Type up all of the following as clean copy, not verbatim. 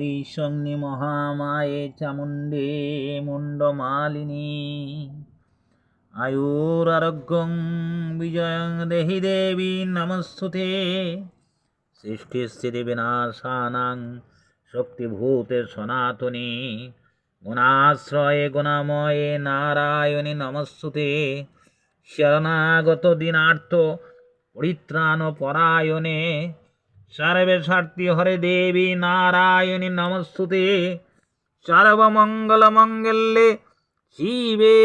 মহিষগ্নি মহামায়ে চামুণ্ডে মুণ্ডমালিনী আয়ুরারোগ্যং বিজয়ং দেহি দেবী নমস্তুতে সৃষ্টিস্থিতি বিনাশানাং শক্তিভূতে সনাতনী গুণাশ্রয়ে গুণাময়ে নারায়ণী নমস্তুতে শরণাগত দীনার্থ পরিত্রাণ পরায়ণে सर्वे शक्ति हरे देवी नारायणी नमस्तुते सर्वमंगल मंगल्ये शिवे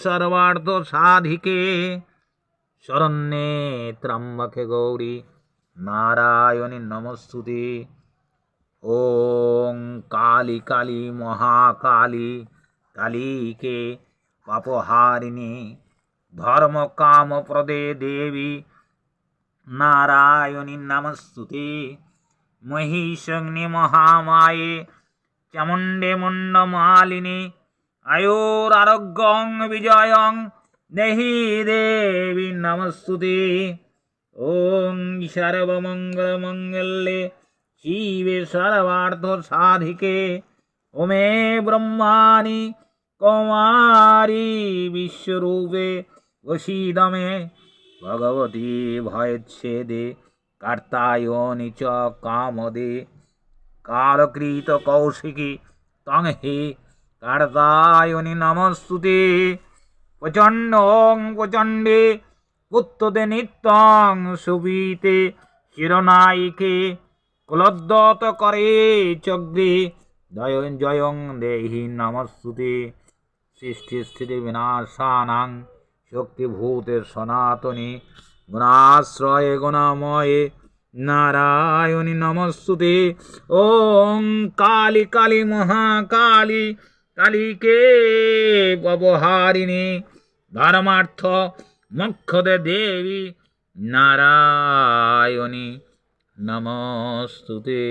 सर्वार्थ साधिके शरण्ये त्र्यंबके गौरी नारायणी नमस्तुते ओम काली काली महाकाली कालीके पापहारिणी धर्म काम प्रदे देवी नारायणी नमस्तुते महिषग्नि महामाये चामुण्डे मुण्डमालिनी आयुरारोग्यं विजयं देहि देवी नमस्तुते ओं सर्वमङ्गलमङ्गल्ये शिवे सर्वार्थसाधिके ओमे ब्रह्माणि कौमारी विश्वरूपे वशीदमे भगवती भयच्छेदे कार्तायनि च कामदे कालकृत कौशिकी तं हि कार्तायनि नमस्तुते प्रचण्डं प्रचण्डे पुत्तदे नित्यं सुवीते शिरनायिके कुलोद्दत करे चग्रे जयं जयं देहि नमस्तुते सृष्टिस्थिति विनाशानां शक्तिभूते सनातनी गुणाश्रये गुणामये नारायणी नमस्तुते ओं काली काली महाकाली कालीके व्यवहारिणी धर्मार्थ मोक्षदे देवी नारायणी नमस्तुते।